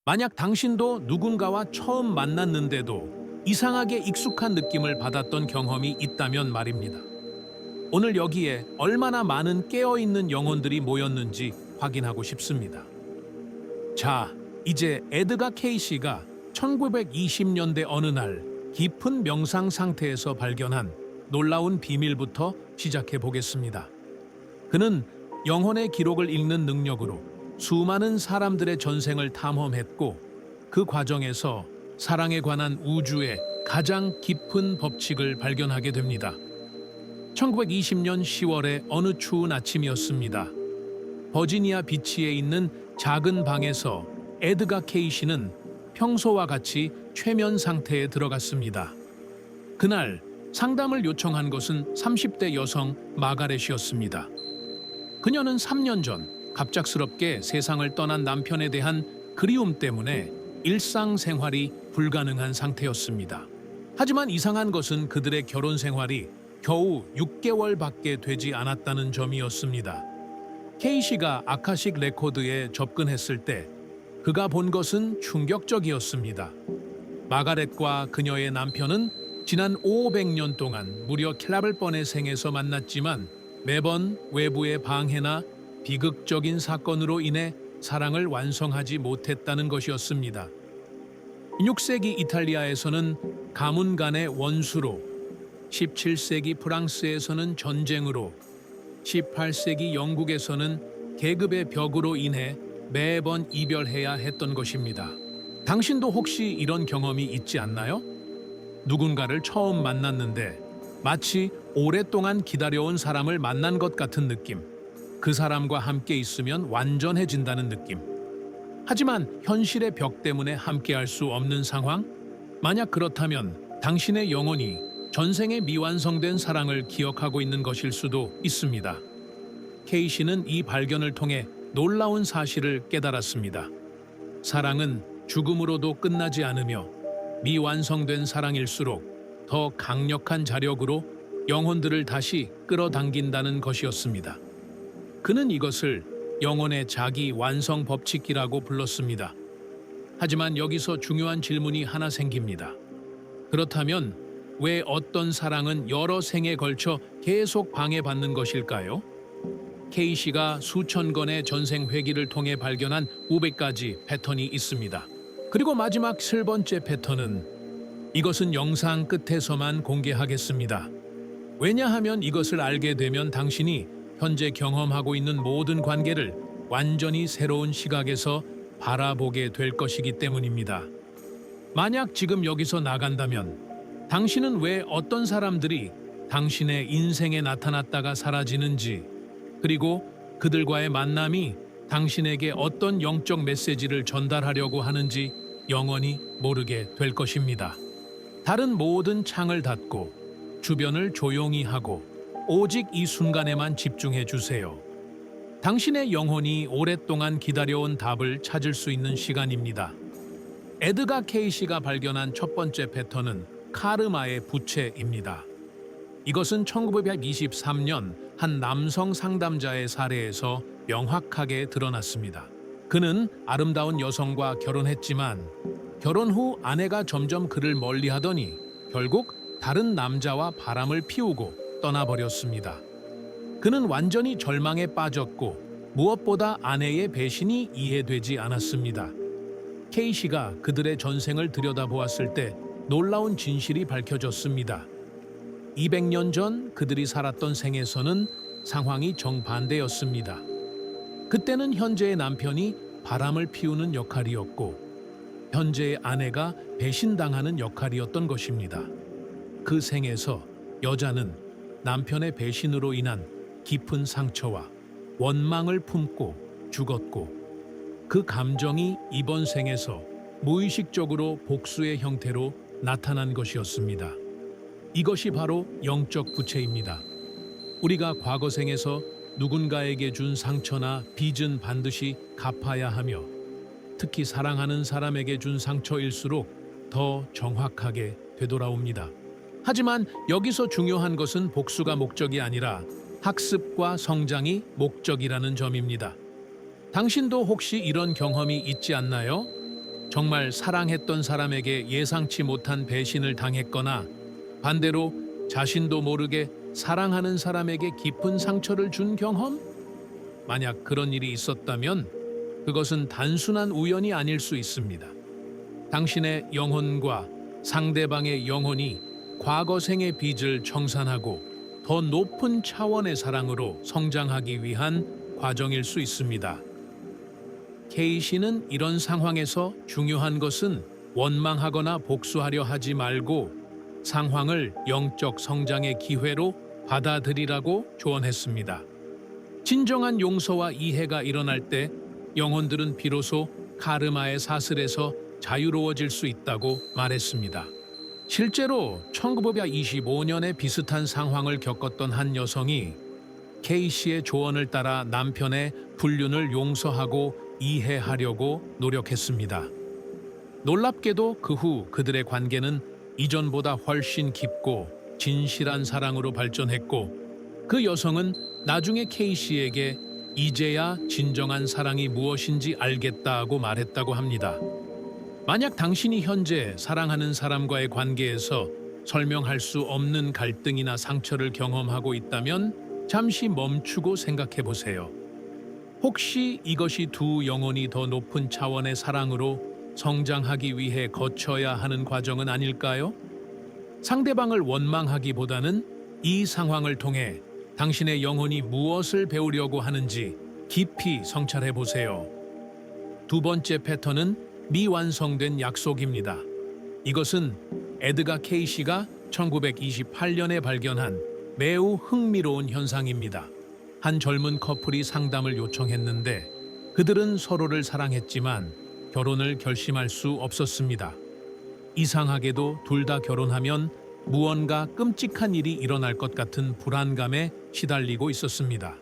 만약 당신도 누군가와 처음 만났는데도 이상하게 익숙한 느낌을 받았던 경험이 있다면 말입니다. 오늘 여기에 얼마나 많은 깨어있는 영혼들이 모였는지 확인하고 싶습니다. 자, 이제 에드가 케이시가 1920년대 어느 날 깊은 명상 상태에서 발견한 놀라운 비밀부터 시작해 보겠습니다. 그는 영혼의 기록을 읽는 능력으로 수많은 사람들의 전생을 탐험했고 그 과정에서 사랑에 관한 우주의 가장 깊은 법칙을 발견하게 됩니다. 1920년 10월의 어느 추운 아침이었습니다. 버지니아 비치에 있는 작은 방에서 에드가 케이시는 평소와 같이 최면 상태에 들어갔습니다. 그날 상담을 요청한 것은 30대 여성 마가렛이었습니다. 그녀는 3년 전 갑작스럽게 세상을 떠난 남편에 대한 그리움 때문에 일상생활이 불가능한 상태였습니다. 하지만 이상한 것은 그들의 결혼 생활이 겨우 6개월밖에 되지 않았다는 점이었습니다. 케이시가 아카식 레코드에 접근했을 때 그가 본 것은 충격적이었습니다. 마가렛과 그녀의 남편은 지난 500년 동안 무려 킬라블 번의 생에서 만났지만 매번 외부의 방해나 비극적인 사건으로 인해 사랑을 완성하지 못했다는 것이었습니다. 6세기 이탈리아에서는 가문 간의 원수로, 17세기 프랑스에서는 전쟁으로, 18세기 영국에서는 계급의 벽으로 인해 매번 이별해야 했던 것입니다. 당신도 혹시 이런 경험이 있지 않나요? 누군가를 처음 만났는데 마치 오랫동안 기다려온 사람을 만난 것 같은 느낌. 그 사람과 함께 있으면 완전해진다는 느낌. 하지만 현실의 벽 때문에 함께할 수 없는 상황? 만약 그렇다면 당신의 영혼이 전생의 미완성된 사랑을 기억하고 있는 것일 수도 있습니다. 케이시는 이 발견을 통해 놀라운 사실을 깨달았습니다. 사랑은 죽음으로도 끝나지 않으며 미완성된 사랑일수록 더 강력한 자력으로 영혼들을 다시 끌어당긴다는 것이었습니다. 그는 이것을 영혼의 자기 완성 법칙이라고 불렀습니다. 하지만 여기서 중요한 질문이 하나 생깁니다. 그렇다면 왜 어떤 사랑은 여러 생에 걸쳐 계속 방해받는 것일까요? 케이시가 수천 건의 전생 회기를 통해 발견한 500가지 패턴이 있습니다. 그리고 마지막 7번째 패턴은 이것은 영상 끝에서만 공개하겠습니다. 왜냐하면 이것을 알게 되면 당신이 현재 경험하고 있는 모든 관계를 완전히 새로운 시각에서 바라보게 될 것이기 때문입니다. 만약 지금 여기서 나간다면 당신은 왜 어떤 사람들이 당신의 인생에 나타났다가 사라지는지, 그리고 그들과의 만남이 당신에게 어떤 영적 메시지를 전달하려고 하는지 영원히 모르게 될 것입니다. 다른 모든 창을 닫고 주변을 조용히 하고 오직 이 순간에만 집중해 주세요. 당신의 영혼이 오랫동안 기다려온 답을 찾을 수 있는 시간입니다. 에드가 케이시가 발견한 첫 번째 패턴은 카르마의 부채입니다. 이것은 1923년 한 남성 상담자의 사례에서 명확하게 드러났습니다. 그는 아름다운 여성과 결혼했지만 결혼 후 아내가 점점 그를 멀리하더니 결국 다른 남자와 바람을 피우고 떠나버렸습니다. 그는 완전히 절망에 빠졌고 무엇보다 아내의 배신이 이해되지 않았습니다. 케이시가 그들의 전생을 들여다보았을 때 놀라운 진실이 밝혀졌습니다. 200년 전 그들이 살았던 생에서는 상황이 정반대였습니다. 그때는 현재의 남편이 바람을 피우는 역할이었고 현재의 아내가 배신당하는 역할이었던 것입니다. 그 생에서 여자는 남편의 배신으로 인한 깊은 상처와 원망을 품고 죽었고 그 감정이 이번 생에서 무의식적으로 복수의 형태로 나타난 것이었습니다. 이것이 바로 영적 부채입니다. 우리가 과거 생에서 누군가에게 준 상처나 빚은 반드시 갚아야 하며 특히 사랑하는 사람에게 준 상처일수록 더 정확하게 되돌아옵니다. 하지만 여기서 중요한 것은 복수가 목적이 아니라 학습과 성장이 목적이라는 점입니다. 당신도 혹시 이런 경험이 있지 않나요? 정말 사랑했던 사람에게 예상치 못한 배신을 당했거나 반대로 자신도 모르게 사랑하는 사람에게 깊은 상처를 준 경험? 만약 그런 일이 있었다면 그것은 단순한 우연이 아닐 수 있습니다. 당신의 영혼과 상대방의 영혼이 과거 생의 빚을 청산하고 더 높은 차원의 사랑으로 성장하기 위한 과정일 수 있습니다. K 씨는 이런 상황에서 중요한 것은 원망하거나 복수하려 하지 말고 상황을 영적 성장의 기회로 받아들이라고 조언했습니다. 진정한 용서와 이해가 일어날 때 영혼들은 비로소 카르마의 사슬에서 자유로워질 수 있다고 말했습니다. 실제로 1925년에 비슷한 상황을 겪었던 한 여성이 K 씨의 조언을 따라 남편의 불륜을 용서하고 이해하려고 노력했습니다. 놀랍게도 그 후 그들의 관계는 이전보다 훨씬 깊고 진실한 사랑으로 발전했고 그 여성은 나중에 K 씨에게 이제야 진정한 사랑이 무엇인지 알겠다고 말했다고 합니다. 만약 당신이 현재 사랑하는 사람과의 관계에서 설명할 수 없는 갈등이나 상처를 경험하고 있다면 잠시 멈추고 생각해 보세요. 혹시 이것이 두 영혼이 더 높은 차원의 사랑으로 성장하기 위해 거쳐야 하는 과정은 아닐까요? 상대방을 원망하기보다는 이 상황을 통해 당신의 영혼이 무엇을 배우려고 하는지 깊이 성찰해 보세요. 두 번째 패턴은 미완성된 약속입니다. 이것은 에드가 K 씨가 1928년에 발견한 매우 흥미로운 현상입니다. 한 젊은 커플이 상담을 요청했는데 그들은 서로를 사랑했지만 결혼을 결심할 수 없었습니다. 이상하게도 둘 다 결혼하면 무언가 끔찍한 일이 일어날 것 같은 불안감에 시달리고 있었습니다.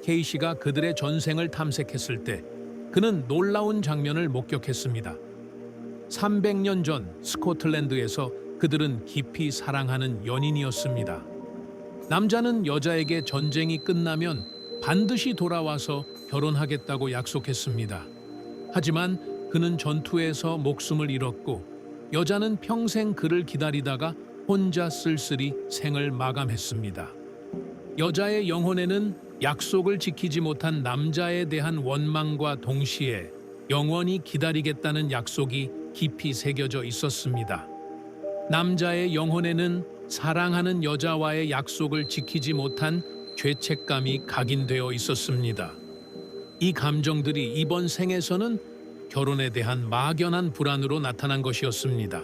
K 씨가 그들의 전생을 탐색했을 때 그는 놀라운 장면을 목격했습니다. 300년 전 스코틀랜드에서 그들은 깊이 사랑하는 연인이었습니다. 남자는 여자에게 전쟁이 끝나면 반드시 돌아와서 결혼하겠다고 약속했습니다. 하지만 그는 전투에서 목숨을 잃었고 여자는 평생 그를 기다리다가 혼자 쓸쓸히 생을 마감했습니다. 여자의 영혼에는 약속을 지키지 못한 남자에 대한 원망과 동시에 영원히 기다리겠다는 약속이 깊이 새겨져 있었습니다. 남자의 영혼에는 사랑하는 여자와의 약속을 지키지 못한 죄책감이 각인되어 있었습니다. 이 감정들이 이번 생에서는 결혼에 대한 막연한 불안으로 나타난 것이었습니다.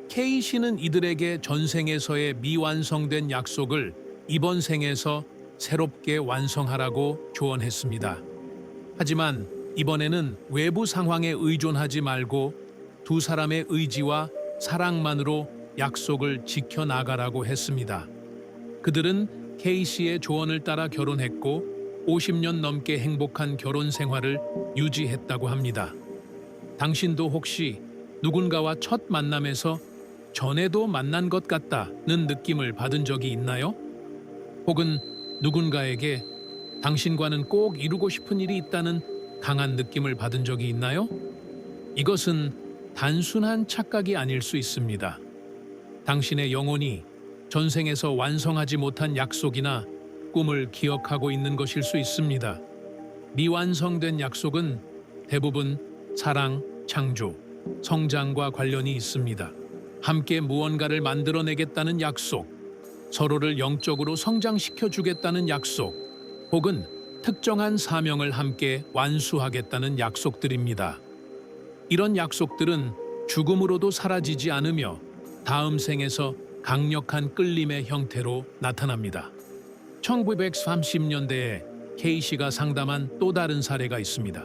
K 씨는 이들에게 전생에서의 미완성된 약속을 이번 생에서 새롭게 완성하라고 조언했습니다. 하지만 이번에는 외부 상황에 의존하지 말고 두 사람의 의지와 사랑만으로 약속을 지켜나가라고 했습니다. 그들은 K 씨의 조언을 따라 결혼했고 50년 넘게 행복한 결혼 생활을 유지했다고 합니다. 당신도 혹시 누군가와 첫 만남에서 전에도 만난 것 같다는 느낌을 받은 적이 있나요? 혹은 누군가에게 당신과는 꼭 이루고 싶은 일이 있다는 강한 느낌을 받은 적이 있나요? 이것은 단순한 착각이 아닐 수 있습니다. 당신의 영혼이 전생에서 완성하지 못한 약속이나 꿈을 기억하고 있는 것일 수 있습니다. 미완성된 약속은 대부분 사랑, 창조, 성장과 관련이 있습니다. 함께 무언가를 만들어내겠다는 약속, 서로를 영적으로 성장시켜 주겠다는 약속, 혹은 특정한 사명을 함께 완수하겠다는 약속들입니다. 이런 약속들은 죽음으로도 사라지지 않으며 다음 생에서 강력한 끌림의 형태로 나타납니다. 1930년대에 K 씨가 상담한 또 다른 사례가 있습니다.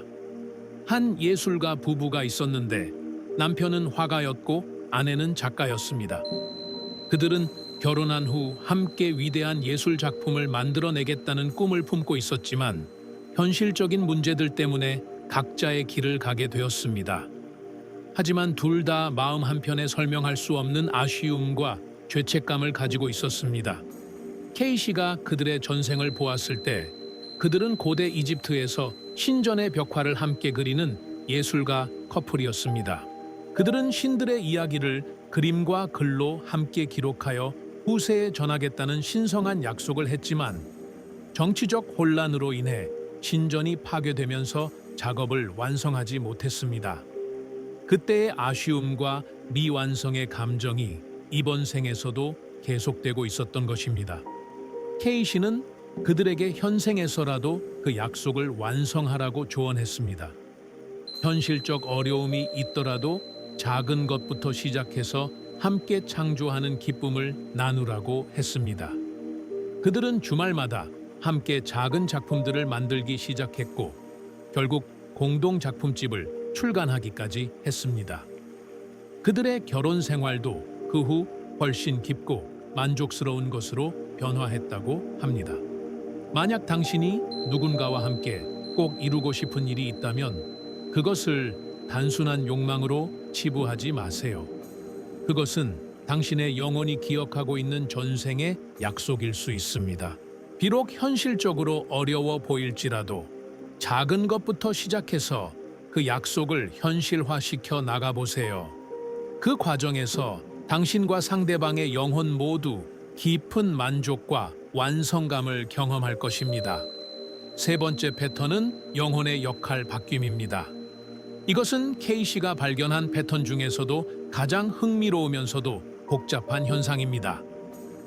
한 예술가 부부가 있었는데 남편은 화가였고 아내는 작가였습니다. 그들은 결혼한 후 함께 위대한 예술 작품을 만들어내겠다는 꿈을 품고 있었지만 현실적인 문제들 때문에 각자의 길을 가게 되었습니다. 하지만 둘 다 마음 한편에 설명할 수 없는 아쉬움과 죄책감을 가지고 있었습니다. K 씨가 그들의 전생을 보았을 때 그들은 고대 이집트에서 신전의 벽화를 함께 그리는 예술가 커플이었습니다. 그들은 신들의 이야기를 그림과 글로 함께 기록하여 후세에 전하겠다는 신성한 약속을 했지만 정치적 혼란으로 인해 신전이 파괴되면서 작업을 완성하지 못했습니다. 그때의 아쉬움과 미완성의 감정이 이번 생에서도 계속되고 있었던 것입니다. 케이시는 그들에게 현생에서라도 그 약속을 완성하라고 조언했습니다. 현실적 어려움이 있더라도 작은 것부터 시작해서 함께 창조하는 기쁨을 나누라고 했습니다. 그들은 주말마다 함께 작은 작품들을 만들기 시작했고 결국 공동 작품집을 출간하기까지 했습니다. 그들의 결혼 생활도 그 후 훨씬 깊고 만족스러운 것으로 변화했다고 합니다. 만약 당신이 누군가와 함께 꼭 이루고 싶은 일이 있다면 그것을 단순한 욕망으로 치부하지 마세요. 그것은 당신의 영혼이 기억하고 있는 전생의 약속일 수 있습니다. 비록 현실적으로 어려워 보일지라도 작은 것부터 시작해서 그 약속을 현실화시켜 나가보세요. 그 과정에서 당신과 상대방의 영혼 모두 깊은 만족과 완성감을 경험할 것입니다. 세 번째 패턴은 영혼의 역할 바뀜입니다. 이것은 케이시가 발견한 패턴 중에서도 가장 흥미로우면서도 복잡한 현상입니다.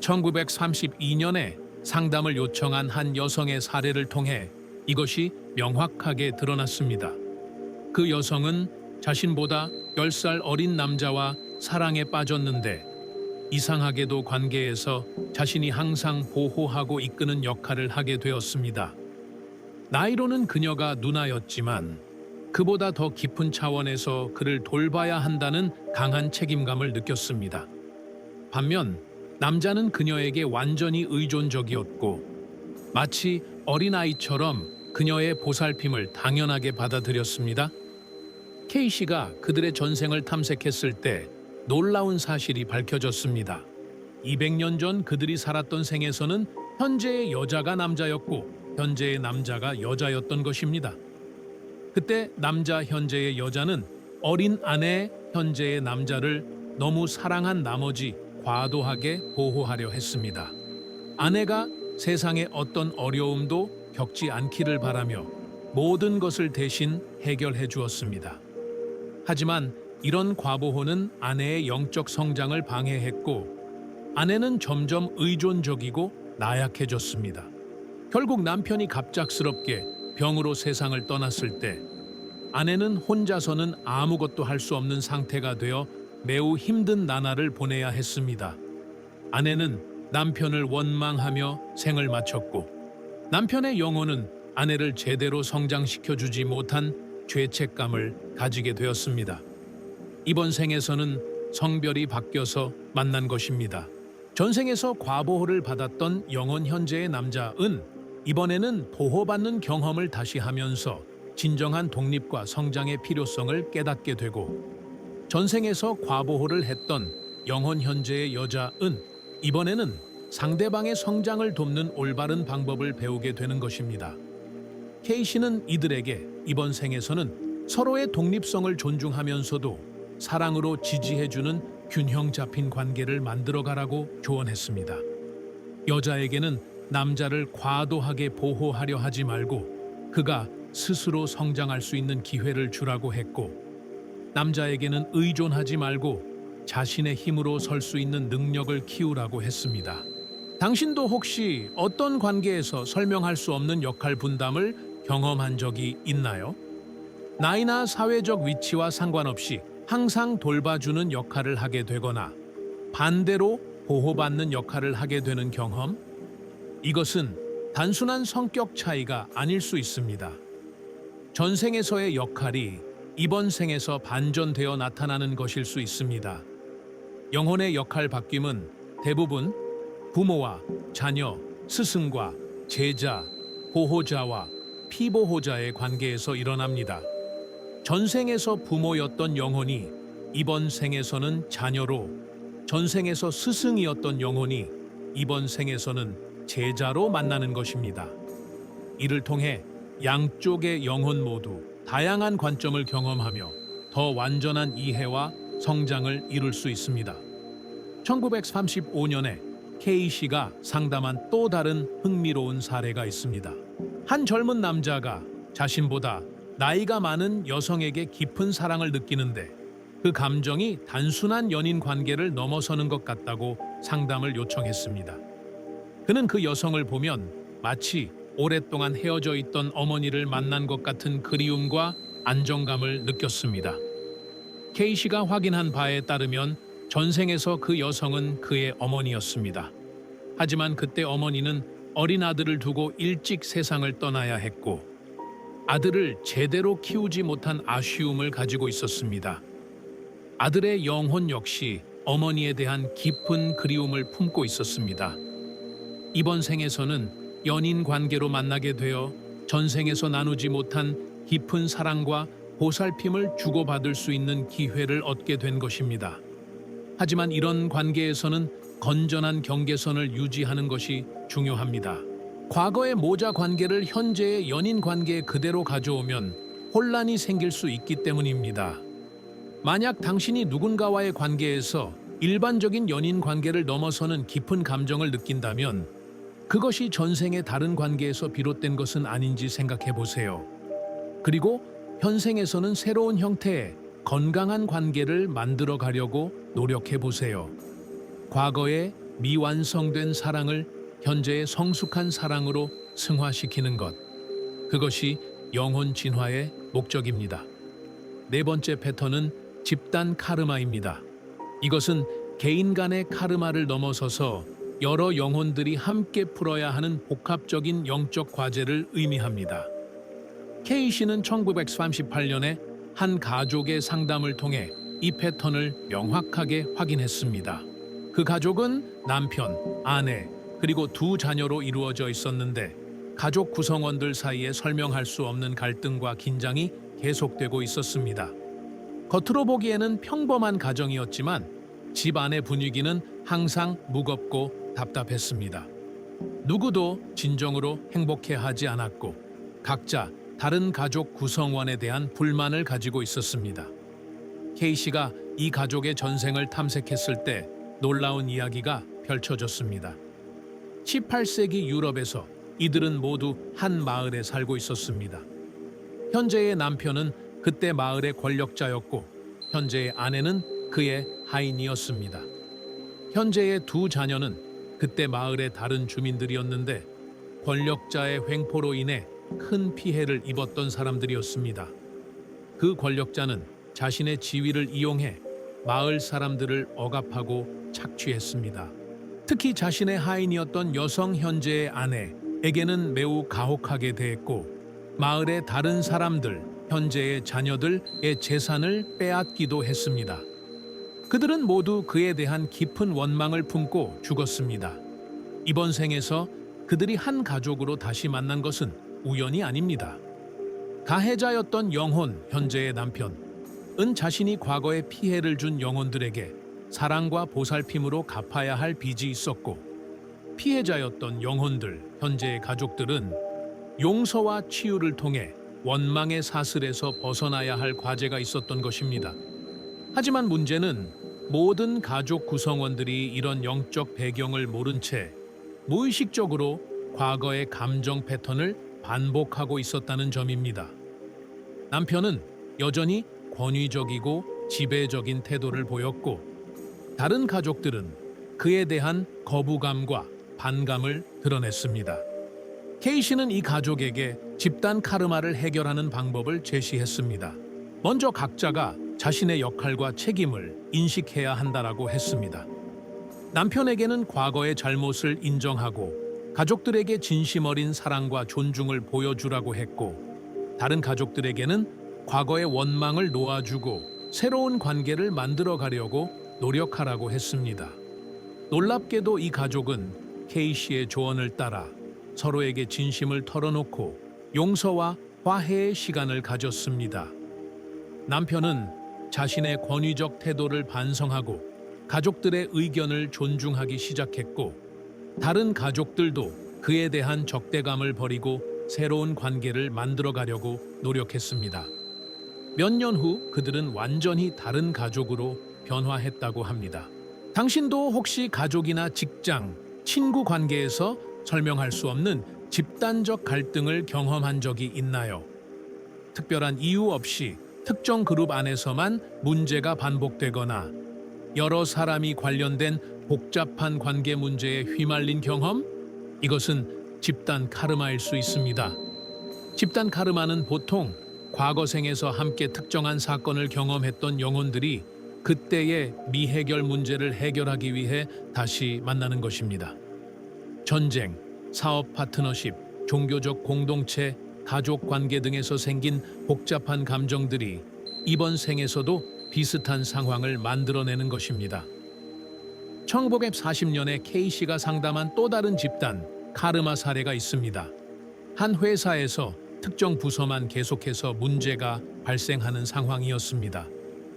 1932년에 상담을 요청한 한 여성의 사례를 통해 이것이 명확하게 드러났습니다. 그 여성은 자신보다 10살 어린 남자와 사랑에 빠졌는데 이상하게도 관계에서 자신이 항상 보호하고 이끄는 역할을 하게 되었습니다. 나이로는 그녀가 누나였지만 그보다 더 깊은 차원에서 그를 돌봐야 한다는 강한 책임감을 느꼈습니다. 반면 남자는 그녀에게 완전히 의존적이었고 마치 어린아이처럼 그녀의 보살핌을 당연하게 받아들였습니다. 케이시가 그들의 전생을 탐색했을 때 놀라운 사실이 밝혀졌습니다. 200년 전 그들이 살았던 생에서는 현재의 여자가 남자였고 현재의 남자가 여자였던 것입니다. 그때 남자 현재의 여자는 어린 아내 현재의 남자를 너무 사랑한 나머지 과도하게 보호하려 했습니다. 아내가 세상의 어떤 어려움도 겪지 않기를 바라며 모든 것을 대신 해결해 주었습니다. 하지만 이런 과보호는 아내의 영적 성장을 방해했고 아내는 점점 의존적이고 나약해졌습니다. 결국 남편이 갑작스럽게 병으로 세상을 떠났을 때 아내는 혼자서는 아무것도 할 수 없는 상태가 되어 매우 힘든 나날을 보내야 했습니다. 아내는 남편을 원망하며 생을 마쳤고 남편의 영혼은 아내를 제대로 성장시켜주지 못한 죄책감을 가지게 되었습니다. 이번 생에서는 성별이 바뀌어서 만난 것입니다. 전생에서 과보호를 받았던 영혼 현재의 남자은 이번에는 보호받는 경험을 다시 하면서 진정한 독립과 성장의 필요성을 깨닫게 되고 전생에서 과보호를 했던 영혼 현재의 여자은 이번에는 상대방의 성장을 돕는 올바른 방법을 배우게 되는 것입니다. 케이시는 이들에게 이번 생에서는 서로의 독립성을 존중하면서도 사랑으로 지지해주는 균형 잡힌 관계를 만들어가라고 조언했습니다. 여자에게는 남자를 과도하게 보호하려 하지 말고 그가 스스로 성장할 수 있는 기회를 주라고 했고 남자에게는 의존하지 말고 자신의 힘으로 설 수 있는 능력을 키우라고 했습니다. 당신도 혹시 어떤 관계에서 설명할 수 없는 역할 분담을 경험한 적이 있나요? 나이나 사회적 위치와 상관없이 항상 돌봐주는 역할을 하게 되거나 반대로 보호받는 역할을 하게 되는 경험? 이것은 단순한 성격 차이가 아닐 수 있습니다. 전생에서의 역할이 이번 생에서 반전되어 나타나는 것일 수 있습니다. 영혼의 역할 바뀜은 대부분 부모와 자녀, 스승과 제자, 보호자와 피보호자의 관계에서 일어납니다. 전생에서 부모였던 영혼이 이번 생에서는 자녀로, 전생에서 스승이었던 영혼이 이번 생에서는 제자로 만나는 것입니다. 이를 통해 양쪽의 영혼 모두 다양한 관점을 경험하며 더 완전한 이해와 성장을 이룰 수 있습니다. 1935년에 K씨가 상담한 또 다른 흥미로운 사례가 있습니다. 한 젊은 남자가 자신보다 나이가 많은 여성에게 깊은 사랑을 느끼는데 그 감정이 단순한 연인 관계를 넘어서는 것 같다고 상담을 요청했습니다. 그는 그 여성을 보면 마치 오랫동안 헤어져 있던 어머니를 만난 것 같은 그리움과 안정감을 느꼈습니다. K씨가 확인한 바에 따르면 전생에서 그 여성은 그의 어머니였습니다. 하지만 그때 어머니는 어린 아들을 두고 일찍 세상을 떠나야 했고 아들을 제대로 키우지 못한 아쉬움을 가지고 있었습니다. 아들의 영혼 역시 어머니에 대한 깊은 그리움을 품고 있었습니다. 이번 생에서는 연인 관계로 만나게 되어 전생에서 나누지 못한 깊은 사랑과 보살핌을 주고받을 수 있는 기회를 얻게 된 것입니다. 하지만 이런 관계에서는 건전한 경계선을 유지하는 것이 중요합니다. 과거의 모자 관계를 현재의 연인 관계에 그대로 가져오면 혼란이 생길 수 있기 때문입니다. 만약 당신이 누군가와의 관계에서 일반적인 연인 관계를 넘어서는 깊은 감정을 느낀다면 그것이 전생의 다른 관계에서 비롯된 것은 아닌지 생각해 보세요. 그리고 현생에서는 새로운 형태의 건강한 관계를 만들어 가려고 노력해 보세요. 과거의 미완성된 사랑을 현재의 성숙한 사랑으로 승화시키는 것. 그것이 영혼 진화의 목적입니다. 네 번째 패턴은 집단 카르마입니다. 이것은 개인 간의 카르마를 넘어서서 여러 영혼들이 함께 풀어야 하는 복합적인 영적 과제를 의미합니다. K씨는 1938년에 한 가족의 상담을 통해 이 패턴을 명확하게 확인했습니다. 그 가족은 남편, 아내, 그리고 두 자녀로 이루어져 있었는데 가족 구성원들 사이에 설명할 수 없는 갈등과 긴장이 계속되고 있었습니다. 겉으로 보기에는 평범한 가정이었지만 집 안의 분위기는 항상 무겁고 답답했습니다. 누구도 진정으로 행복해하지 않았고 각자 다른 가족 구성원에 대한 불만을 가지고 있었습니다. K씨가 이 가족의 전생을 탐색했을 때 놀라운 이야기가 펼쳐졌습니다. 18세기 유럽에서 이들은 모두 한 마을에 살고 있었습니다. 현재의 남편은 그때 마을의 권력자였고 현재의 아내는 그의 하인이었습니다. 현재의 두 자녀는 그때 마을의 다른 주민들이었는데 권력자의 횡포로 인해 큰 피해를 입었던 사람들이었습니다. 그 권력자는 자신의 지위를 이용해 마을 사람들을 억압하고 착취했습니다. 특히 자신의 하인이었던 여성 현재의 아내에게는 매우 가혹하게 대했고 마을의 다른 사람들, 현재의 자녀들의 재산을 빼앗기도 했습니다. 그들은 모두 그에 대한 깊은 원망을 품고 죽었습니다. 이번 생에서 그들이 한 가족으로 다시 만난 것은 우연이 아닙니다. 가해자였던 영혼, 현재의 남편은 자신이 과거에 피해를 준 영혼들에게 사랑과 보살핌으로 갚아야 할 빚이 있었고 피해자였던 영혼들, 현재의 가족들은 용서와 치유를 통해 원망의 사슬에서 벗어나야 할 과제가 있었던 것입니다. 하지만 문제는 모든 가족 구성원들이 이런 영적 배경을 모른 채 무의식적으로 과거의 감정 패턴을 반복하고 있었다는 점입니다. 남편은 여전히 권위적이고 지배적인 태도를 보였고 다른 가족들은 그에 대한 거부감과 반감을 드러냈습니다. K씨는 이 가족에게 집단 카르마를 해결하는 방법을 제시했습니다. 먼저 각자가 자신의 역할과 책임을 인식해야 한다라고 했습니다. 남편에게는 과거의 잘못을 인정하고 가족들에게 진심 어린 사랑과 존중을 보여주라고 했고 다른 가족들에게는 과거의 원망을 놓아주고 새로운 관계를 만들어 가려고 노력하라고 했습니다. 놀랍게도 이 가족은 K씨의 조언을 따라 서로에게 진심을 털어놓고 용서와 화해의 시간을 가졌습니다. 남편은 자신의 권위적 태도를 반성하고 가족들의 의견을 존중하기 시작했고 다른 가족들도 그에 대한 적대감을 버리고 새로운 관계를 만들어 가려고 노력했습니다. 몇 년 후 그들은 완전히 다른 가족으로 변화했다고 합니다. 당신도 혹시 가족이나 직장, 친구 관계에서 설명할 수 없는 집단적 갈등을 경험한 적이 있나요? 특별한 이유 없이 특정 그룹 안에서만 문제가 반복되거나 여러 사람이 관련된 복잡한 관계 문제에 휘말린 경험? 이것은 집단 카르마일 수 있습니다. 집단 카르마는 보통 과거 생에서 함께 특정한 사건을 경험했던 영혼들이 그때의 미해결 문제를 해결하기 위해 다시 만나는 것입니다. 전쟁, 사업 파트너십, 종교적 공동체, 가족 관계 등에서 생긴 복잡한 감정들이 이번 생에서도 비슷한 상황을 만들어내는 것입니다. 1940년에 K씨가 상담한 또 다른 집단, 카르마 사례가 있습니다. 한 회사에서 특정 부서만 계속해서 문제가 발생하는 상황이었습니다.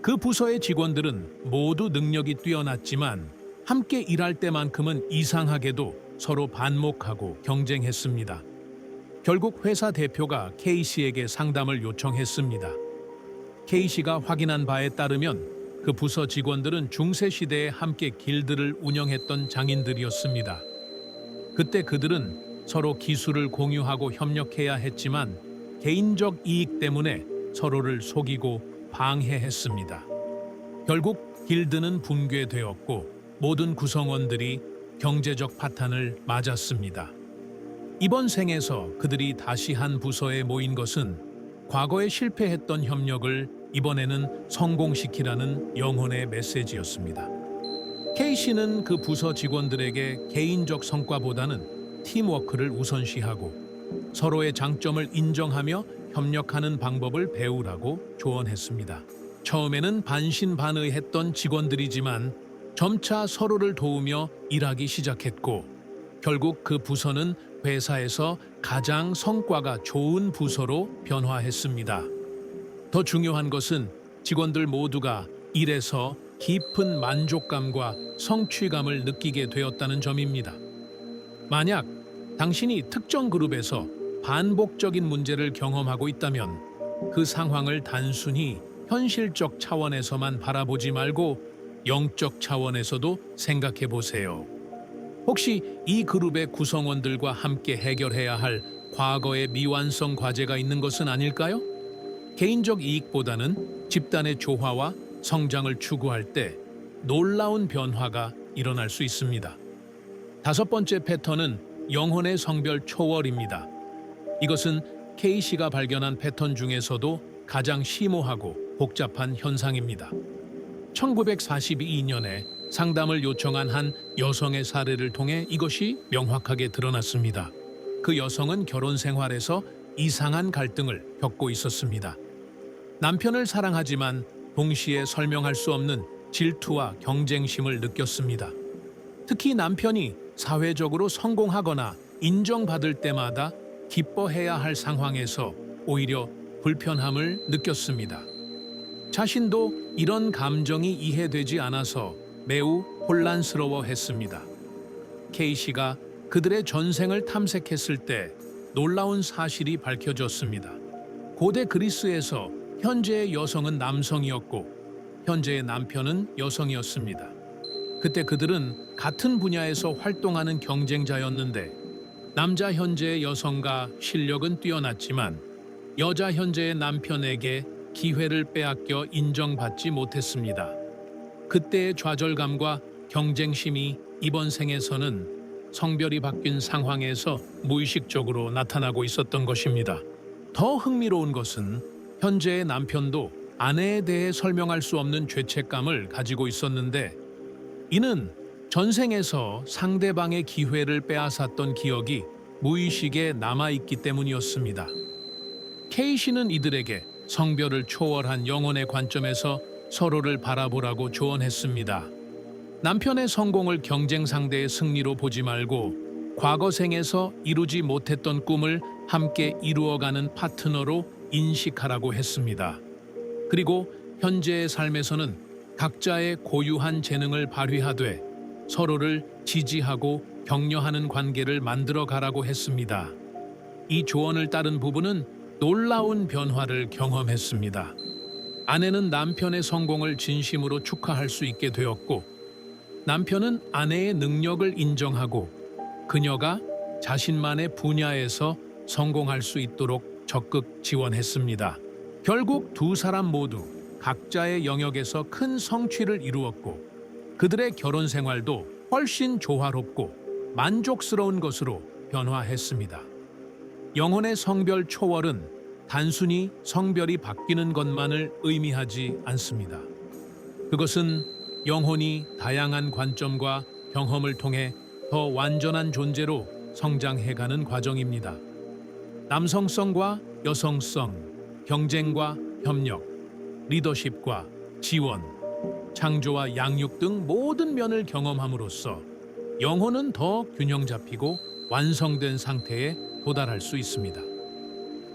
그 부서의 직원들은 모두 능력이 뛰어났지만 함께 일할 때만큼은 이상하게도 서로 반목하고 경쟁했습니다. 결국 회사 대표가 K씨에게 상담을 요청했습니다. K씨가 확인한 바에 따르면 그 부서 직원들은 중세시대에 함께 길드를 운영했던 장인들이었습니다. 그때 그들은 서로 기술을 공유하고 협력해야 했지만 개인적 이익 때문에 서로를 속이고 방해했습니다. 결국 길드는 붕괴되었고 모든 구성원들이 경제적 파탄을 맞았습니다. 이번 생에서 그들이 다시 한 부서에 모인 것은 과거에 실패했던 협력을 이번에는 성공시키라는 영혼의 메시지였습니다. K씨는 그 부서 직원들에게 개인적 성과보다는 팀워크를 우선시하고 서로의 장점을 인정하며 협력하는 방법을 배우라고 조언했습니다. 처음에는 반신반의했던 직원들이지만 점차 서로를 도우며 일하기 시작했고 결국 그 부서는 회사에서 가장 성과가 좋은 부서로 변화했습니다. 더 중요한 것은 직원들 모두가 일에서 깊은 만족감과 성취감을 느끼게 되었다는 점입니다. 만약 당신이 특정 그룹에서 반복적인 문제를 경험하고 있다면 그 상황을 단순히 현실적 차원에서만 바라보지 말고 영적 차원에서도 생각해 보세요. 혹시 이 그룹의 구성원들과 함께 해결해야 할 과거의 미완성 과제가 있는 것은 아닐까요? 개인적 이익보다는 집단의 조화와 성장을 추구할 때 놀라운 변화가 일어날 수 있습니다. 다섯 번째 패턴은 영혼의 성별 초월입니다. 이것은 K씨가 발견한 패턴 중에서도 가장 심오하고 복잡한 현상입니다. 1942년에 상담을 요청한 한 여성의 사례를 통해 이것이 명확하게 드러났습니다. 그 여성은 결혼 생활에서 이상한 갈등을 겪고 있었습니다. 남편을 사랑하지만 동시에 설명할 수 없는 질투와 경쟁심을 느꼈습니다. 특히 남편이 사회적으로 성공하거나 인정받을 때마다 기뻐해야 할 상황에서 오히려 불편함을 느꼈습니다. 자신도 이런 감정이 이해되지 않아서 매우 혼란스러워했습니다. K씨가 그들의 전생을 탐색했을 때 놀라운 사실이 밝혀졌습니다. 고대 그리스에서 현재의 여성은 남성이었고 현재의 남편은 여성이었습니다. 그때 그들은 같은 분야에서 활동하는 경쟁자였는데 남자 현재의 여성과 실력은 뛰어났지만 여자 현재의 남편에게 기회를 빼앗겨 인정받지 못했습니다. 그때의 좌절감과 경쟁심이 이번 생에서는 성별이 바뀐 상황에서 무의식적으로 나타나고 있었던 것입니다. 더 흥미로운 것은 현재의 남편도 아내에 대해 설명할 수 없는 죄책감을 가지고 있었는데 이는 전생에서 상대방의 기회를 빼앗았던 기억이 무의식에 남아있기 때문이었습니다. K씨는 이들에게 성별을 초월한 영혼의 관점에서 서로를 바라보라고 조언했습니다. 남편의 성공을 경쟁 상대의 승리로 보지 말고 과거 생에서 이루지 못했던 꿈을 함께 이루어가는 파트너로 인식하라고 했습니다. 그리고 현재의 삶에서는 각자의 고유한 재능을 발휘하되 서로를 지지하고 격려하는 관계를 만들어 가라고 했습니다. 이 조언을 따른 부부는 놀라운 변화를 경험했습니다. 아내는 남편의 성공을 진심으로 축하할 수 있게 되었고, 남편은 아내의 능력을 인정하고 그녀가 자신만의 분야에서 성공할 수 있도록 적극 지원했습니다. 결국 두 사람 모두 각자의 영역에서 큰 성취를 이루었고, 그들의 결혼 생활도 훨씬 조화롭고 만족스러운 것으로 변화했습니다. 영혼의 성별 초월은 단순히 성별이 바뀌는 것만을 의미하지 않습니다. 그것은 영혼이 다양한 관점과 경험을 통해 더 완전한 존재로 성장해가는 과정입니다. 남성성과 여성성, 경쟁과 협력, 리더십과 지원, 창조와 양육 등 모든 면을 경험함으로써 영혼은 더 균형 잡히고 완성된 상태에 도달할 수 있습니다.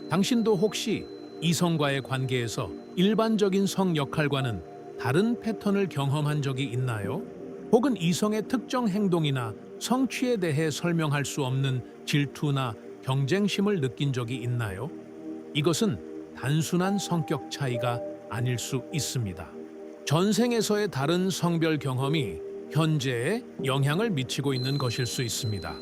당신도 혹시 이성과의 관계에서 일반적인 성 역할과는 다른 패턴을 경험한 적이 있나요? 혹은 이성의 특정 행동이나 성취에 대해 설명할 수 없는 질투나 경쟁심을 느낀 적이 있나요? 이것은 단순한 성격 차이가 아닐 수 있습니다. 전생에서의 다른 성별 경험이 현재에 영향을 미치고 있는 것일 수 있습니다.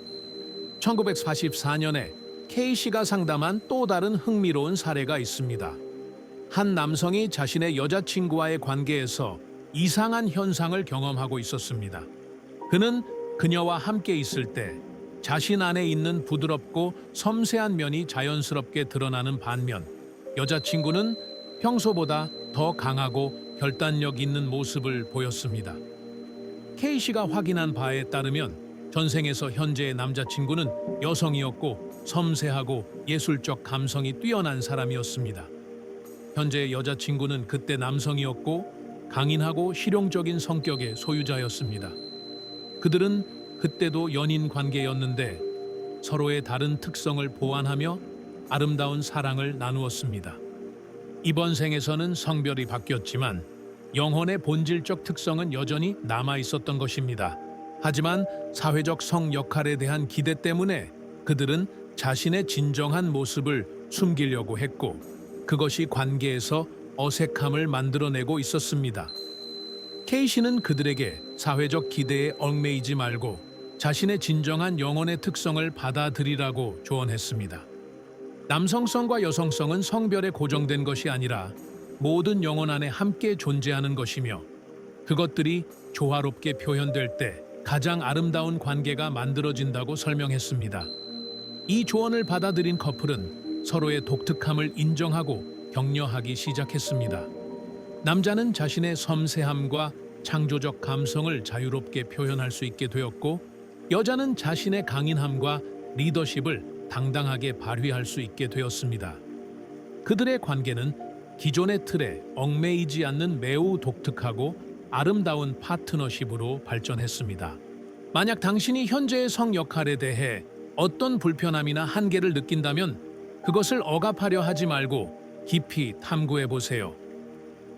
1944년에 K씨가 상담한 또 다른 흥미로운 사례가 있습니다. 한 남성이 자신의 여자친구와의 관계에서 이상한 현상을 경험하고 있었습니다. 그는 그녀와 함께 있을 때 자신 안에 있는 부드럽고 섬세한 면이 자연스럽게 드러나는 반면, 여자친구는 평소보다 더 강하고 결단력 있는 모습을 보였습니다. K씨가 확인한 바에 따르면 전생에서 현재의 남자친구는 여성이었고 섬세하고 예술적 감성이 뛰어난 사람이었습니다. 현재의 여자친구는 그때 남성이었고 강인하고 실용적인 성격의 소유자였습니다. 그들은 그때도 연인 관계였는데 서로의 다른 특성을 보완하며 아름다운 사랑을 나누었습니다. 이번 생에서는 성별이 바뀌었지만 영혼의 본질적 특성은 여전히 남아 있었던 것입니다. 하지만 사회적 성 역할에 대한 기대 때문에 그들은 자신의 진정한 모습을 숨기려고 했고, 그것이 관계에서 어색함을 만들어내고 있었습니다. K씨는 그들에게 사회적 기대에 얽매이지 말고 자신의 진정한 영혼의 특성을 받아들이라고 조언했습니다. 남성성과 여성성은 성별에 고정된 것이 아니라 모든 영혼 안에 함께 존재하는 것이며, 그것들이 조화롭게 표현될 때 가장 아름다운 관계가 만들어진다고 설명했습니다. 이 조언을 받아들인 커플은 서로의 독특함을 인정하고 격려하기 시작했습니다. 남자는 자신의 섬세함과 창조적 감성을 자유롭게 표현할 수 있게 되었고, 여자는 자신의 강인함과 리더십을 당당하게 발휘할 수 있게 되었습니다. 그들의 관계는 기존의 틀에 얽매이지 않는 매우 독특하고 아름다운 파트너십으로 발전했습니다. 만약 당신이 현재의 성 역할에 대해 어떤 불편함이나 한계를 느낀다면 그것을 억압하려 하지 말고 깊이 탐구해 보세요.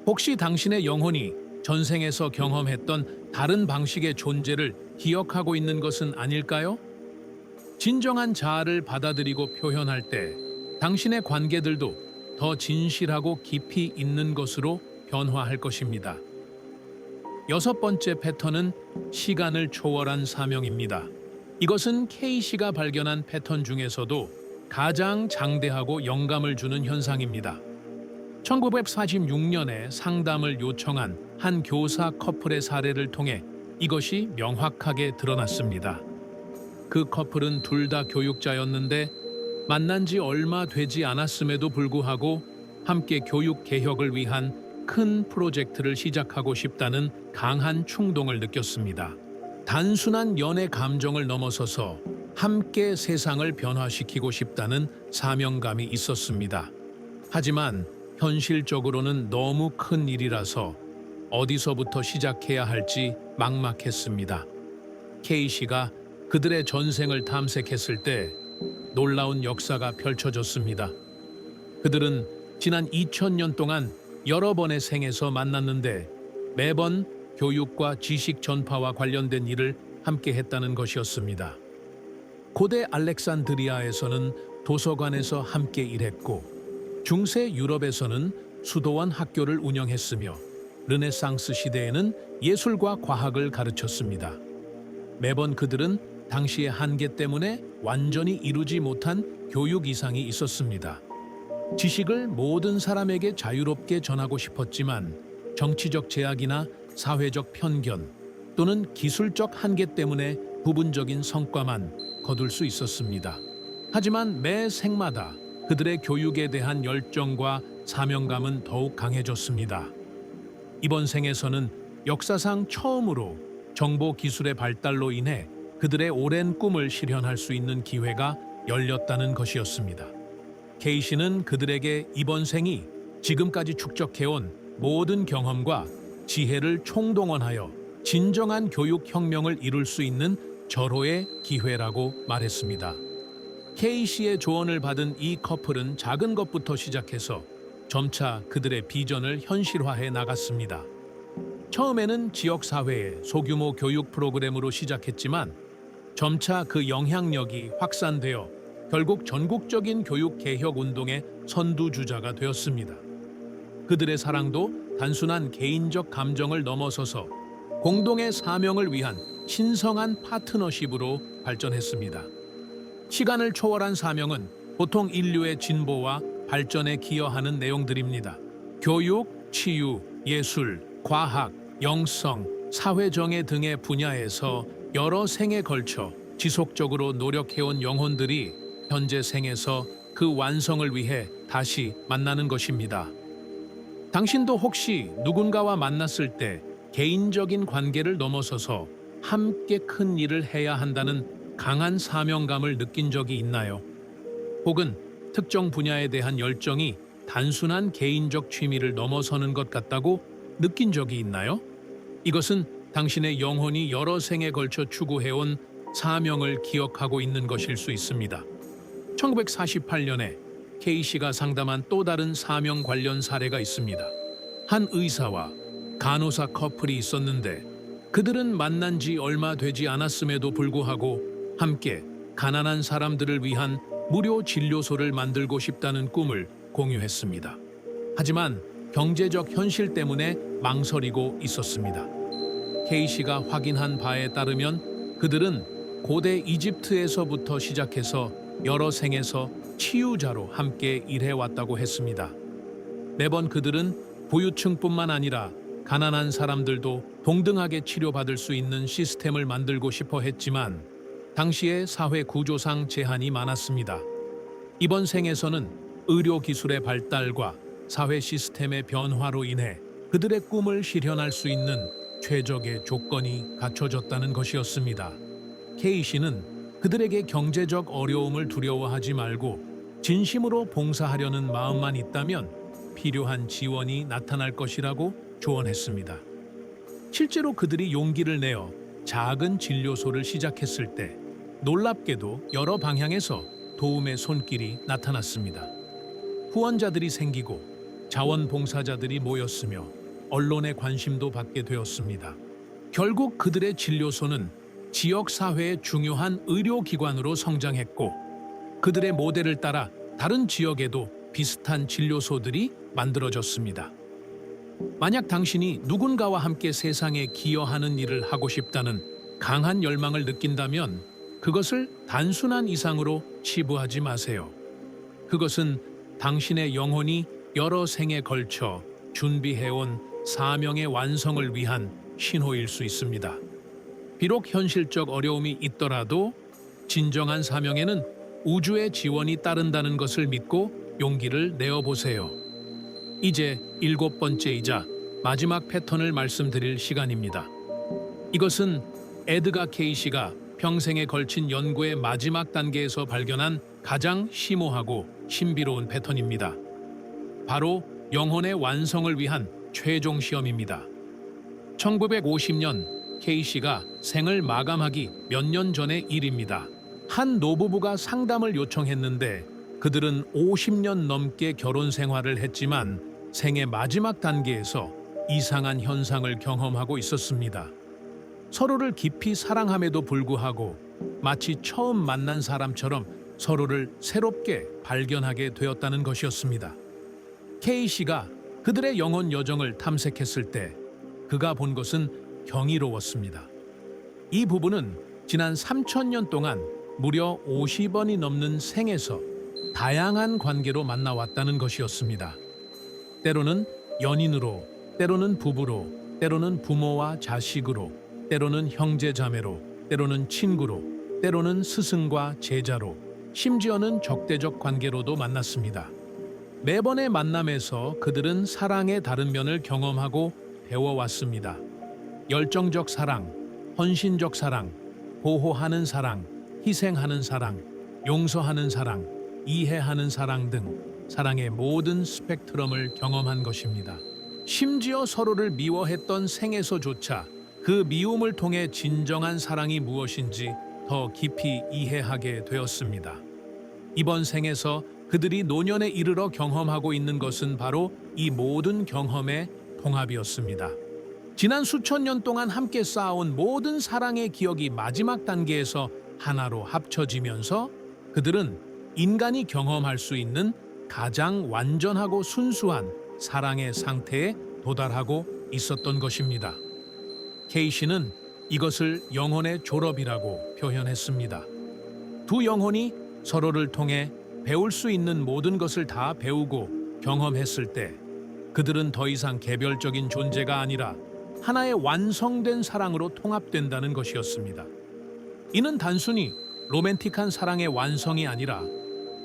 혹시 당신의 영혼이 전생에서 경험했던 다른 방식의 존재를 기억하고 있는 것은 아닐까요? 진정한 자아를 받아들이고 표현할 때 당신의 관계들도 더 진실하고 깊이 있는 것으로 변화할 것입니다. 여섯 번째 패턴은 시간을 초월한 사명입니다. 이것은 K씨가 발견한 패턴 중에서도 가장 장대하고 영감을 주는 현상입니다. 1946년에 상담을 요청한 한 교사 커플의 사례를 통해 이것이 명확하게 드러났습니다. 그 커플은 둘 다 교육자였는데 만난 지 얼마 되지 않았음에도 불구하고 함께 교육 개혁을 위한 큰 프로젝트를 시작하고 싶다는 강한 충동을 느꼈습니다. 단순한 연애 감정을 넘어서서 함께 세상을 변화시키고 싶다는 사명감이 있었습니다. 하지만 현실적으로는 너무 큰 일이라서 어디서부터 시작해야 할지 막막했습니다. K씨가 그들의 전생을 탐색했을 때 놀라운 역사가 펼쳐졌습니다. 그들은 지난 2000년 동안 여러 번의 생에서 만났는데 매번 교육과 지식 전파와 관련된 일을 함께 했다는 것이었습니다. 고대 알렉산드리아에서는 도서관에서 함께 일했고, 중세 유럽에서는 수도원 학교를 운영했으며 르네상스 시대에는 예술과 과학을 가르쳤습니다. 매번 그들은 당시의 한계 때문에 완전히 이루지 못한 교육 이상이 있었습니다. 지식을 모든 사람에게 자유롭게 전하고 싶었지만 정치적 제약이나 사회적 편견 또는 기술적 한계 때문에 부분적인 성과만 거둘 수 있었습니다. 하지만 매 생마다 그들의 교육에 대한 열정과 사명감은 더욱 강해졌습니다. 이번 생에서는 역사상 처음으로 정보 기술의 발달로 인해 그들의 오랜 꿈을 실현할 수 있는 기회가 열렸다는 것이었습니다. 케이시는 그들에게 이번 생이 지금까지 축적해온 모든 경험과 지혜를 총동원하여 진정한 교육 혁명을 이룰 수 있는 절호의 기회라고 말했습니다. 케이시의 조언을 받은 이 커플은 작은 것부터 시작해서 점차 그들의 비전을 현실화해 나갔습니다. 처음에는 지역사회의 소규모 교육 프로그램으로 시작했지만 점차 그 영향력이 확산되어 결국 전국적인 교육 개혁 운동의 선두주자가 되었습니다. 그들의 사랑도 단순한 개인적 감정을 넘어서서 공동의 사명을 위한 신성한 파트너십으로 발전했습니다. 시간을 초월한 사명은 보통 인류의 진보와 발전에 기여하는 내용들입니다. 교육, 치유, 예술, 과학, 영성, 사회정의 등의 분야에서 여러 생에 걸쳐 지속적으로 노력해온 영혼들이 현재 생에서 그 완성을 위해 다시 만나는 것입니다. 당신도 혹시 누군가와 만났을 때 개인적인 관계를 넘어서서 함께 큰 일을 해야 한다는 강한 사명감을 느낀 적이 있나요? 혹은 특정 분야에 대한 열정이 단순한 개인적 취미를 넘어서는 것 같다고 느낀 적이 있나요? 이것은 당신의 영혼이 여러 생에 걸쳐 추구해온 사명을 기억하고 있는 것일 수 있습니다. 1948년에 케이시가 상담한 또 다른 사명 관련 사례가 있습니다. 한 의사와 간호사 커플이 있었는데 그들은 만난 지 얼마 되지 않았음에도 불구하고 함께 가난한 사람들을 위한 무료 진료소를 만들고 싶다는 꿈을 공유했습니다. 하지만 경제적 현실 때문에 망설이고 있었습니다. 케이시가 확인한 바에 따르면 그들은 고대 이집트에서부터 시작해서 여러 생에서 치유자로 함께 일해왔다고 했습니다. 매번 그들은 부유층뿐만 아니라 가난한 사람들도 동등하게 치료받을 수 있는 시스템을 만들고 싶어 했지만 당시의 사회 구조상 제한이 많았습니다. 이번 생에서는 의료 기술의 발달과 사회 시스템의 변화로 인해 그들의 꿈을 실현할 수 있는 최적의 조건이 갖춰졌다는 것이었습니다. 케이시는 그들에게 경제적 어려움을 두려워하지 말고 진심으로 봉사하려는 마음만 있다면 필요한 지원이 나타날 것이라고 조언했습니다. 실제로 그들이 용기를 내어 작은 진료소를 시작했을 때 놀랍게도 여러 방향에서 도움의 손길이 나타났습니다. 후원자들이 생기고 자원봉사자들이 모였으며 언론의 관심도 받게 되었습니다. 결국 그들의 진료소는 지역사회의 중요한 의료기관으로 성장했고 그들의 모델을 따라 다른 지역에도 비슷한 진료소들이 만들어졌습니다. 만약 당신이 누군가와 함께 세상에 기여하는 일을 하고 싶다는 강한 열망을 느낀다면 그것을 단순한 이상으로 치부하지 마세요. 그것은 당신의 영혼이 여러 생에 걸쳐 준비해온 사명의 완성을 위한 신호일 수 있습니다. 비록 현실적 어려움이 있더라도 진정한 사명에는 우주의 지원이 따른다는 것을 믿고 용기를 내어보세요. 이제 7번째이자 마지막 패턴을 말씀드릴 시간입니다. 이것은 에드가 케이시가 평생에 걸친 연구의 마지막 단계에서 발견한 가장 심오하고 신비로운 패턴입니다. 바로 영혼의 완성을 위한 최종 시험입니다. 1950년 케이시가 생을 마감하기 몇 년 전의 일입니다. 한 노부부가 상담을 요청했는데 그들은 50년 넘게 결혼 생활을 했지만 생의 마지막 단계에서 이상한 현상을 경험하고 있었습니다. 서로를 깊이 사랑함에도 불구하고 마치 처음 만난 사람처럼 서로를 새롭게 발견하게 되었다는 것이었습니다. K씨가 그들의 영혼 여정을 탐색했을 때 그가 본 것은 경이로웠습니다. 이 부부는 지난 3000년 동안 무려 50번이 넘는 생에서 다양한 관계로 만나왔다는 것이었습니다. 때로는 연인으로, 때로는 부부로, 때로는 부모와 자식으로, 때로는 형제자매로, 때로는 친구로, 때로는 스승과 제자로, 심지어는 적대적 관계로도 만났습니다. 매번의 만남에서 그들은 사랑의 다른 면을 경험하고 배워왔습니다. 열정적 사랑, 헌신적 사랑, 보호하는 사랑, 희생하는 사랑, 용서하는 사랑, 이해하는 사랑 등 사랑의 모든 스펙트럼을 경험한 것입니다. 심지어 서로를 미워했던 생에서조차 그 미움을 통해 진정한 사랑이 무엇인지 더 깊이 이해하게 되었습니다. 이번 생에서 그들이 노년에 이르러 경험하고 있는 것은 바로 이 모든 경험의 통합이었습니다. 지난 수천 년 동안 함께 쌓아온 모든 사랑의 기억이 마지막 단계에서 하나로 합쳐지면서 그들은 인간이 경험할 수 있는 가장 완전하고 순수한 사랑의 상태에 도달하고 있었던 것입니다. 케이시는 이것을 영혼의 졸업이라고 표현했습니다. 두 영혼이 서로를 통해 배울 수 있는 모든 것을 다 배우고 경험했을 때 그들은 더 이상 개별적인 존재가 아니라 하나의 완성된 사랑으로 통합된다는 것이었습니다. 이는 단순히 로맨틱한 사랑의 완성이 아니라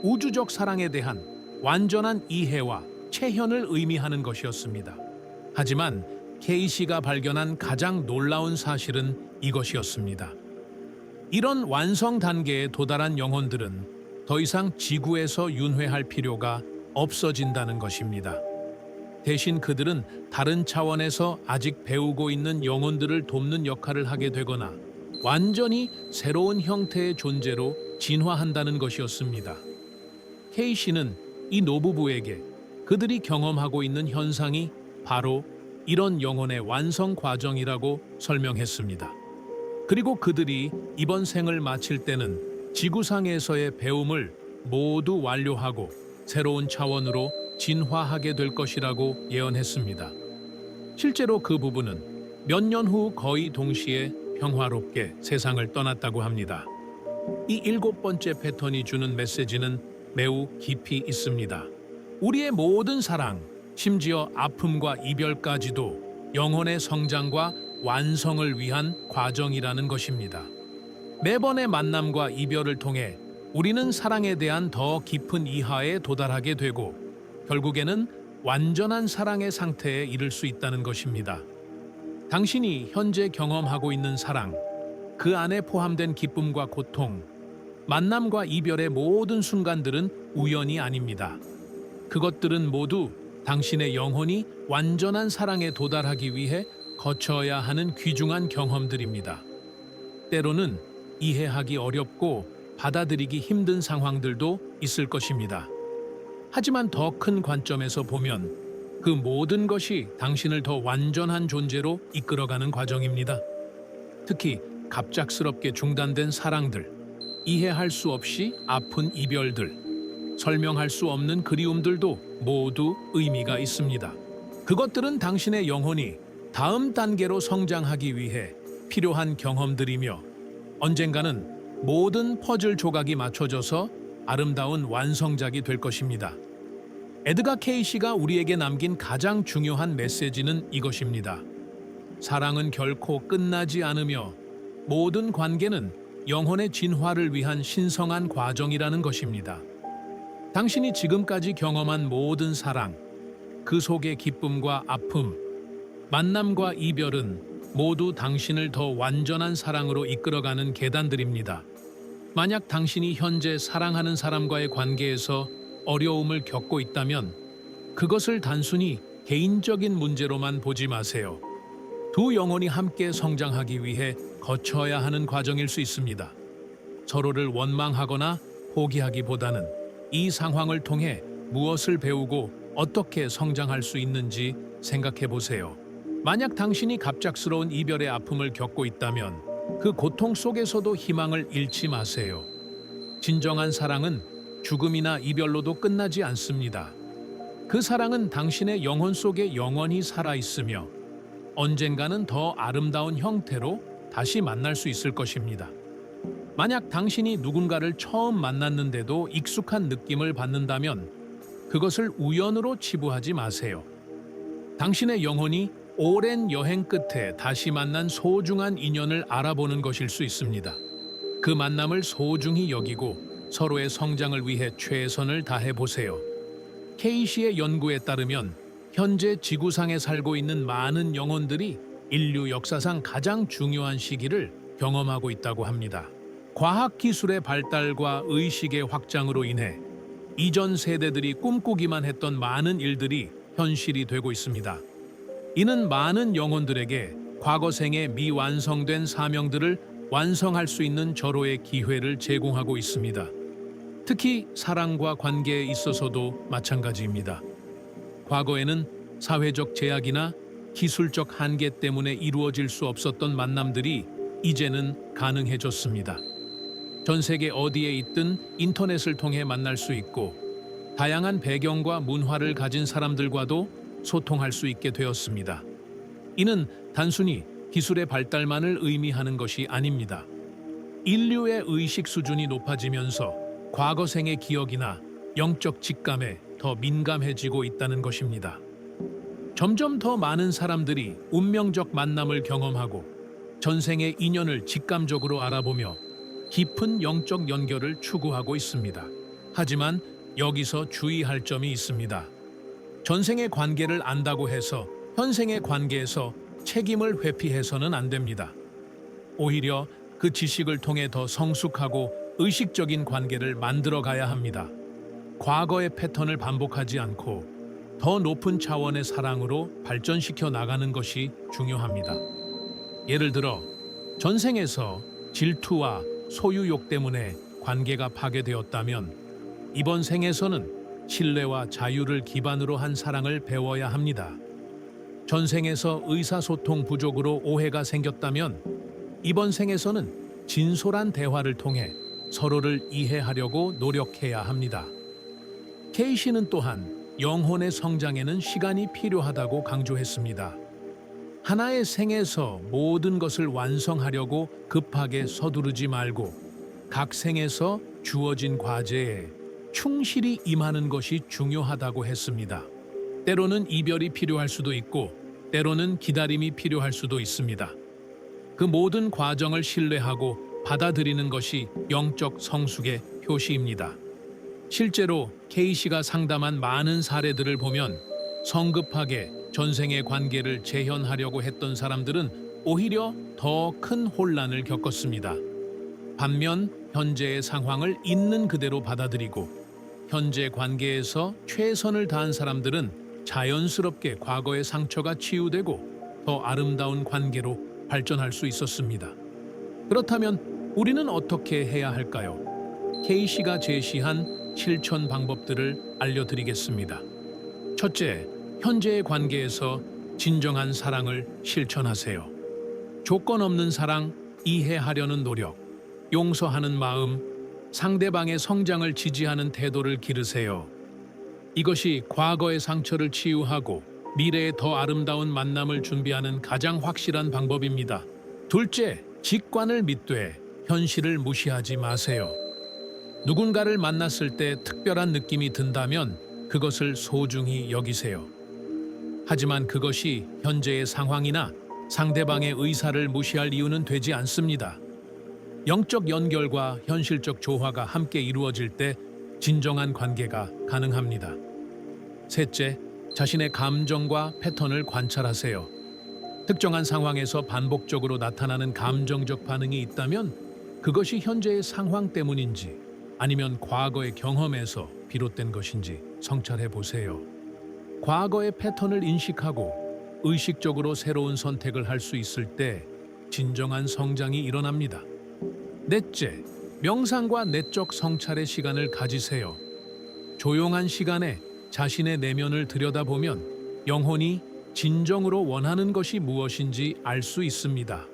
우주적 사랑에 대한 완전한 이해와 체현을 의미하는 것이었습니다. 하지만 케이시가 발견한 가장 놀라운 사실은 이것이었습니다. 이런 완성 단계에 도달한 영혼들은 더 이상 지구에서 윤회할 필요가 없어진다는 것입니다. 대신 그들은 다른 차원에서 아직 배우고 있는 영혼들을 돕는 역할을 하게 되거나 완전히 새로운 형태의 존재로 진화한다는 것이었습니다. 케이시는 이 노부부에게 그들이 경험하고 있는 현상이 바로 이런 영혼의 완성 과정이라고 설명했습니다. 그리고 그들이 이번 생을 마칠 때는 지구상에서의 배움을 모두 완료하고 새로운 차원으로 진화하게 될 것이라고 예언했습니다. 실제로 그 부부는 몇 년 후 거의 동시에 평화롭게 세상을 떠났다고 합니다. 이 7번째 패턴이 주는 메시지는 매우 깊이 있습니다. 우리의 모든 사랑, 심지어 아픔과 이별까지도 영혼의 성장과 완성을 위한 과정이라는 것입니다. 매번의 만남과 이별을 통해 우리는 사랑에 대한 더 깊은 이하에 도달하게 되고 결국에는 완전한 사랑의 상태에 이를 수 있다는 것입니다. 당신이 현재 경험하고 있는 사랑, 그 안에 포함된 기쁨과 고통, 만남과 이별의 모든 순간들은 우연이 아닙니다. 그것들은 모두 당신의 영혼이 완전한 사랑에 도달하기 위해 거쳐야 하는 귀중한 경험들입니다. 때로는 이해하기 어렵고 받아들이기 힘든 상황들도 있을 것입니다. 하지만 더 큰 관점에서 보면 그 모든 것이 당신을 더 완전한 존재로 이끌어가는 과정입니다. 특히 갑작스럽게 중단된 사랑들, 이해할 수 없이 아픈 이별들, 설명할 수 없는 그리움들도 모두 의미가 있습니다. 그것들은 당신의 영혼이 다음 단계로 성장하기 위해 필요한 경험들이며 언젠가는 모든 퍼즐 조각이 맞춰져서 아름다운 완성작이 될 것입니다. 에드가 케이시가 우리에게 남긴 가장 중요한 메시지는 이것입니다. 사랑은 결코 끝나지 않으며 모든 관계는 영혼의 진화를 위한 신성한 과정이라는 것입니다. 당신이 지금까지 경험한 모든 사랑, 그 속의 기쁨과 아픔, 만남과 이별은 모두 당신을 더 완전한 사랑으로 이끌어가는 계단들입니다. 만약 당신이 현재 사랑하는 사람과의 관계에서 어려움을 겪고 있다면 그것을 단순히 개인적인 문제로만 보지 마세요. 두 영혼이 함께 성장하기 위해 거쳐야 하는 과정일 수 있습니다. 서로를 원망하거나 포기하기보다는 이 상황을 통해 무엇을 배우고 어떻게 성장할 수 있는지 생각해 보세요. 만약 당신이 갑작스러운 이별의 아픔을 겪고 있다면 그 고통 속에서도 희망을 잃지 마세요. 진정한 사랑은 죽음이나 이별로도 끝나지 않습니다. 그 사랑은 당신의 영혼 속에 영원히 살아있으며 언젠가는 더 아름다운 형태로 다시 만날 수 있을 것입니다. 만약 당신이 누군가를 처음 만났는데도 익숙한 느낌을 받는다면 그것을 우연으로 치부하지 마세요. 당신의 영혼이 오랜 여행 끝에 다시 만난 소중한 인연을 알아보는 것일 수 있습니다. 그 만남을 소중히 여기고 서로의 성장을 위해 최선을 다해 보세요. 케이시의 연구에 따르면 현재 지구상에 살고 있는 많은 영혼들이 인류 역사상 가장 중요한 시기를 경험하고 있다고 합니다. 과학기술의 발달과 의식의 확장으로 인해 이전 세대들이 꿈꾸기만 했던 많은 일들이 현실이 되고 있습니다. 이는 많은 영혼들에게 과거 생의 미완성된 사명들을 완성할 수 있는 절호의 기회를 제공하고 있습니다. 특히 사랑과 관계에 있어서도 마찬가지입니다. 과거에는 사회적 제약이나 기술적 한계 때문에 이루어질 수 없었던 만남들이 이제는 가능해졌습니다. 전 세계 어디에 있든 인터넷을 통해 만날 수 있고 다양한 배경과 문화를 가진 사람들과도 소통할 수 있게 되었습니다. 이는 단순히 기술의 발달만을 의미하는 것이 아닙니다. 인류의 의식 수준이 높아지면서 과거 생의 기억이나 영적 직감에 더 민감해지고 있다는 것입니다. 점점 더 많은 사람들이 운명적 만남을 경험하고 전생의 인연을 직감적으로 알아보며 깊은 영적 연결을 추구하고 있습니다. 하지만 여기서 주의할 점이 있습니다. 전생의 관계를 안다고 해서 현생의 관계에서 책임을 회피해서는 안 됩니다. 오히려 그 지식을 통해 더 성숙하고 의식적인 관계를 만들어 가야 합니다. 과거의 패턴을 반복하지 않고 더 높은 차원의 사랑으로 발전시켜 나가는 것이 중요합니다. 예를 들어 전생에서 질투와 소유욕 때문에 관계가 파괴되었다면 이번 생에서는 신뢰와 자유를 기반으로 한 사랑을 배워야 합니다. 전생에서 의사소통 부족으로 오해가 생겼다면 이번 생에서는 진솔한 대화를 통해 서로를 이해하려고 노력해야 합니다. 케이시는 또한 영혼의 성장에는 시간이 필요하다고 강조했습니다. 하나의 생에서 모든 것을 완성하려고 급하게 서두르지 말고 각 생에서 주어진 과제에 충실히 임하는 것이 중요하다고 했습니다. 때로는 이별이 필요할 수도 있고 때로는 기다림이 필요할 수도 있습니다. 그 모든 과정을 신뢰하고 받아들이는 것이 영적 성숙의 표시입니다. 실제로 케이시가 상담한 많은 사례들을 보면 성급하게 전생의 관계를 재현하려고 했던 사람들은 오히려 더 큰 혼란을 겪었습니다. 반면 현재의 상황을 있는 그대로 받아들이고 현재 관계에서 최선을 다한 사람들은 자연스럽게 과거의 상처가 치유되고 더 아름다운 관계로 발전할 수 있었습니다. 그렇다면 우리는 어떻게 해야 할까요? 케이시가 제시한 실천 방법들을 알려드리겠습니다. 첫째, 현재의 관계에서 진정한 사랑을 실천하세요. 조건 없는 사랑, 이해하려는 노력, 용서하는 마음, 상대방의 성장을 지지하는 태도를 기르세요. 이것이 과거의 상처를 치유하고 미래의 더 아름다운 만남을 준비하는 가장 확실한 방법입니다. 둘째, 직관을 믿되 현실을 무시하지 마세요. 누군가를 만났을 때 특별한 느낌이 든다면 그것을 소중히 여기세요. 하지만 그것이 현재의 상황이나 상대방의 의사를 무시할 이유는 되지 않습니다. 영적 연결과 현실적 조화가 함께 이루어질 때 진정한 관계가 가능합니다. 셋째, 자신의 감정과 패턴을 관찰하세요. 특정한 상황에서 반복적으로 나타나는 감정적 반응이 있다면 그것이 현재의 상황 때문인지 아니면 과거의 경험에서 비롯된 것인지 성찰해 보세요. 과거의 패턴을 인식하고 의식적으로 새로운 선택을 할 수 있을 때 진정한 성장이 일어납니다. 넷째, 명상과 내적 성찰의 시간을 가지세요. 조용한 시간에 자신의 내면을 들여다보면 영혼이 진정으로 원하는 것이 무엇인지 알 수 있습니다.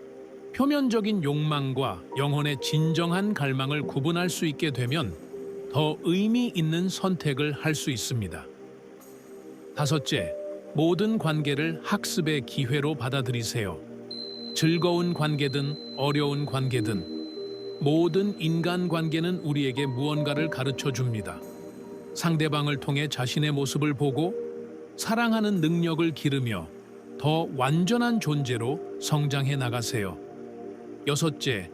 표면적인 욕망과 영혼의 진정한 갈망을 구분할 수 있게 되면 더 의미 있는 선택을 할 수 있습니다. 5째, 모든 관계를 학습의 기회로 받아들이세요. 즐거운 관계든 어려운 관계든 모든 인간관계는 우리에게 무언가를 가르쳐 줍니다. 상대방을 통해 자신의 모습을 보고 사랑하는 능력을 기르며 더 완전한 존재로 성장해 나가세요. 6째,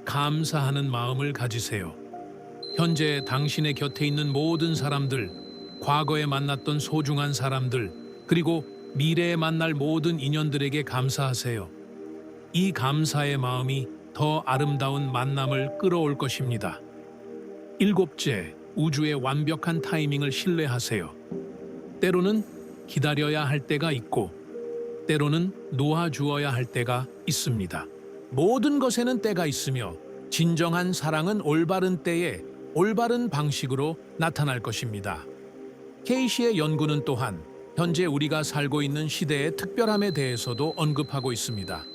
감사하는 마음을 가지세요. 현재 당신의 곁에 있는 모든 사람들, 과거에 만났던 소중한 사람들, 그리고 미래에 만날 모든 인연들에게 감사하세요. 이 감사의 마음이 더 아름다운 만남을 끌어올 것입니다. 7째, 우주의 완벽한 타이밍을 신뢰하세요. 때로는 기다려야 할 때가 있고, 때로는 놓아주어야 할 때가 있습니다. 모든 것에는 때가 있으며, 진정한 사랑은 올바른 때에 올바른 방식으로 나타날 것입니다. 케이시의 연구는 또한 현재 우리가 살고 있는 시대의 특별함에 대해서도 언급하고 있습니다.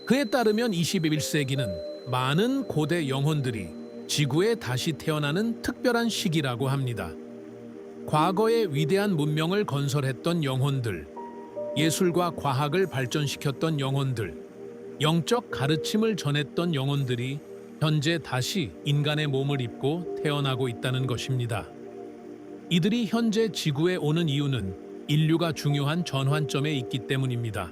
그에 따르면 21세기는 많은 고대 영혼들이 지구에 다시 태어나는 특별한 시기라고 합니다. 과거의 위대한 문명을 건설했던 영혼들, 예술과 과학을 발전시켰던 영혼들, 영적 가르침을 전했던 영혼들이 현재 다시 인간의 몸을 입고 태어나고 있다는 것입니다. 이들이 현재 지구에 오는 이유는 인류가 중요한 전환점에 있기 때문입니다.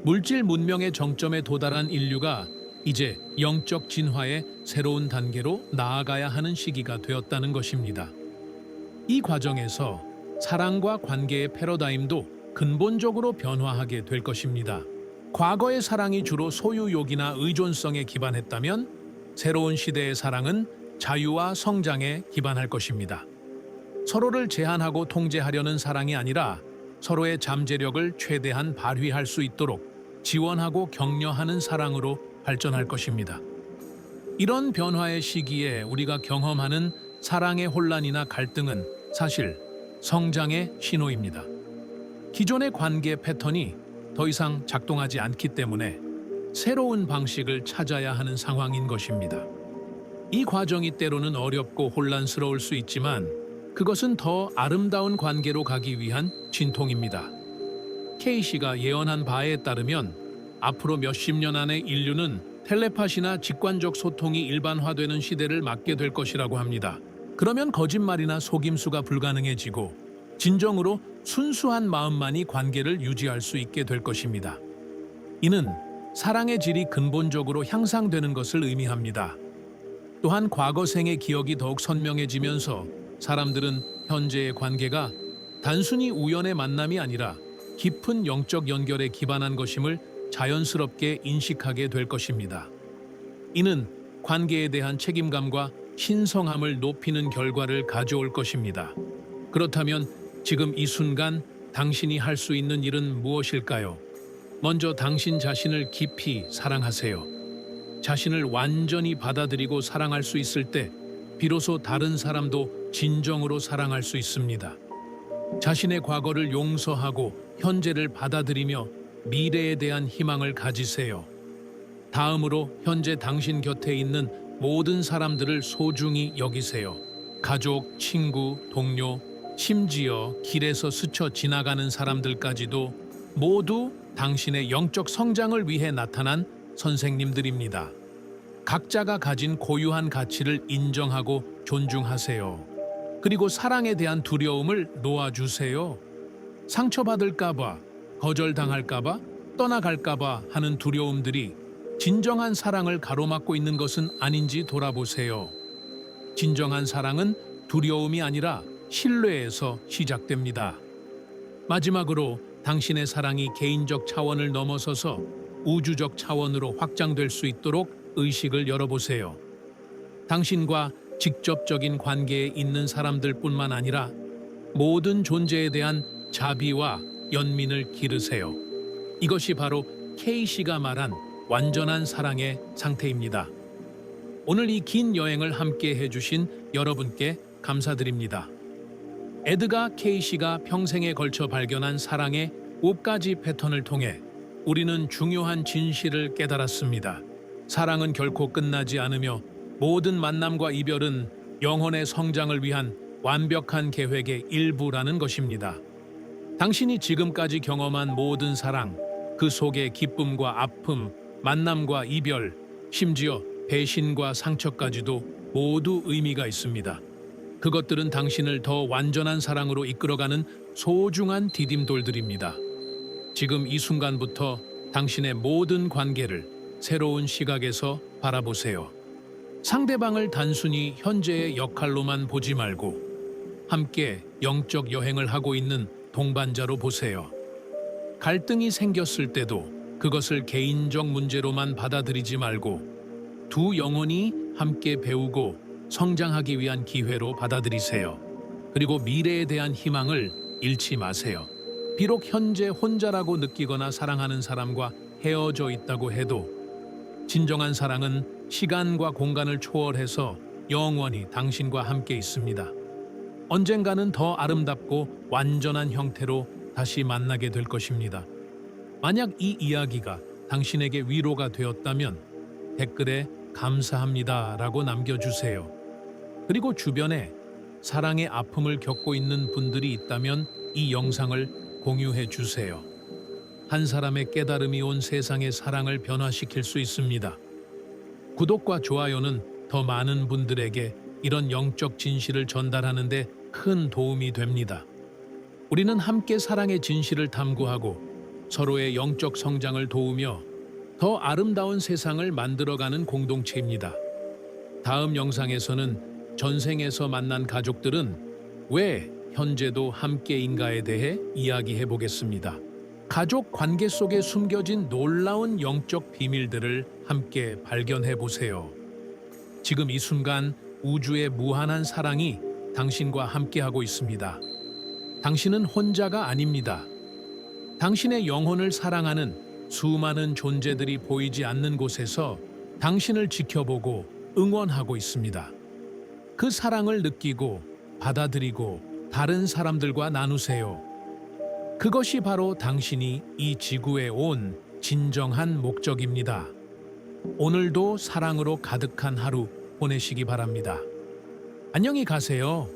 물질 문명의 정점에 도달한 인류가 이제 영적 진화의 새로운 단계로 나아가야 하는 시기가 되었다는 것입니다. 이 과정에서 사랑과 관계의 패러다임도 근본적으로 변화하게 될 것입니다. 과거의 사랑이 주로 소유욕이나 의존성에 기반했다면 새로운 시대의 사랑은 자유와 성장에 기반할 것입니다. 서로를 제한하고 통제하려는 사랑이 아니라 서로의 잠재력을 최대한 발휘할 수 있도록 지원하고 격려하는 사랑으로 발전할 것입니다. 이런 변화의 시기에 우리가 경험하는 사랑의 혼란이나 갈등은 사실 성장의 신호입니다. 기존의 관계 패턴이 더 이상 작동하지 않기 때문에 새로운 방식을 찾아야 하는 상황인 것입니다. 이 과정이 때로는 어렵고 혼란스러울 수 있지만 그것은 더 아름다운 관계로 가기 위한 진통입니다. 케이시가 예언한 바에 따르면 앞으로 몇십 년 안에 인류는 텔레파시나 직관적 소통이 일반화되는 시대를 맞게 될 것이라고 합니다. 그러면 거짓말이나 속임수가 불가능해지고 진정으로 순수한 마음만이 관계를 유지할 수 있게 될 것입니다. 이는 사랑의 질이 근본적으로 향상되는 것을 의미합니다. 또한 과거 생의 기억이 더욱 선명해지면서 사람들은 현재의 관계가 단순히 우연의 만남이 아니라 깊은 영적 연결에 기반한 것임을 자연스럽게 인식하게 될 것입니다. 이는 관계에 대한 책임감과 신성함을 높이는 결과를 가져올 것입니다. 그렇다면 지금 이 순간 당신이 할 수 있는 일은 무엇일까요? 먼저 당신 자신을 깊이 사랑하세요. 자신을 완전히 받아들이고 사랑할 수 있을 때 비로소 다른 사람도 진정으로 사랑할 수 있습니다. 자신의 과거를 용서하고 현재를 받아들이며 미래에 대한 희망을 가지세요. 다음으로 현재 당신 곁에 있는 모든 사람들을 소중히 여기세요. 가족, 친구, 동료, 심지어 길에서 스쳐 지나가는 사람들까지도 모두 당신의 영적 성장을 위해 나타난 선생님들입니다. 각자가 가진 고유한 가치를 인정하고 존중하세요. 그리고 사랑에 대한 두려움을 놓아주세요. 상처받을까봐, 거절당할까봐, 떠나갈까봐 하는 두려움들이 진정한 사랑을 가로막고 있는 것은 아닌지 돌아보세요. 진정한 사랑은 두려움이 아니라 신뢰에서 시작됩니다. 마지막으로 당신의 사랑이 개인적 차원을 넘어서서 우주적 차원으로 확장될 수 있도록 의식을 열어보세요. 당신과 직접적인 관계에 있는 사람들뿐만 아니라 모든 존재에 대한 자비와 연민을 기르세요. 이것이 바로 케이시가 말한 완전한 사랑의 상태입니다. 오늘 이 긴 여행을 함께 해주신 여러분께 감사드립니다. 에드가 케이시가 평생에 걸쳐 발견한 사랑의 5가지 패턴을 통해 우리는 중요한 진실을 깨달았습니다. 사랑은 결코 끝나지 않으며 모든 만남과 이별은 영혼의 성장을 위한 완벽한 계획의 일부라는 것입니다. 당신이 지금까지 경험한 모든 사랑, 그 속에 기쁨과 아픔, 만남과 이별, 심지어 배신과 상처까지도 모두 의미가 있습니다. 그것들은 당신을 더 완전한 사랑으로 이끌어가는 소중한 디딤돌들입니다. 지금 이 순간부터 당신의 모든 관계를 새로운 시각에서 바라보세요. 상대방을 단순히 현재의 역할로만 보지 말고 함께 영적 여행을 하고 있는 동반자로 보세요. 갈등이 생겼을 때도 그것을 개인적 문제로만 받아들이지 말고 두 영혼이 함께 배우고 성장하기 위한 기회로 받아들이세요. 그리고 미래에 대한 희망을 잃지 마세요. 비록 현재 혼자라고 느끼거나 사랑하는 사람과 헤어져 있다고 해도 진정한 사랑은 시간과 공간을 초월해서 영원히 당신과 함께 있습니다. 언젠가는 더 아름답고 완전한 형태로 다시 만나게 될 것입니다. 만약 이 이야기가 당신에게 위로가 되었다면 댓글에 감사합니다라고 남겨주세요. 그리고 주변에 사랑의 아픔을 겪고 있는 분들이 있다면 이 영상을 공유해 주세요. 한 사람의 깨달음이 온 세상의 사랑을 변화시킬 수 있습니다. 구독과 좋아요는 더 많은 분들에게 이런 영적 진실을 전달하는 데 큰 도움이 됩니다. 우리는 함께 사랑의 진실을 탐구하고 서로의 영적 성장을 도우며 더 아름다운 세상을 만들어가는 공동체입니다. 다음 영상에서는 전생에서 만난 가족들은 왜 현재도 함께인가에 대해 이야기해 보겠습니다. 가족 관계 속에 숨겨진 놀라운 영적 비밀들을 함께 발견해 보세요. 지금 이 순간 우주의 무한한 사랑이 당신과 함께하고 있습니다. 당신은 혼자가 아닙니다. 당신의 영혼을 사랑하는 수많은 존재들이 보이지 않는 곳에서 당신을 지켜보고 응원하고 있습니다. 그 사랑을 느끼고 받아들이고 다른 사람들과 나누세요. 그것이 바로 당신이 이 지구에 온 진정한 목적입니다. 오늘도 사랑으로 가득한 하루 보내시기 바랍니다. 안녕히 가세요.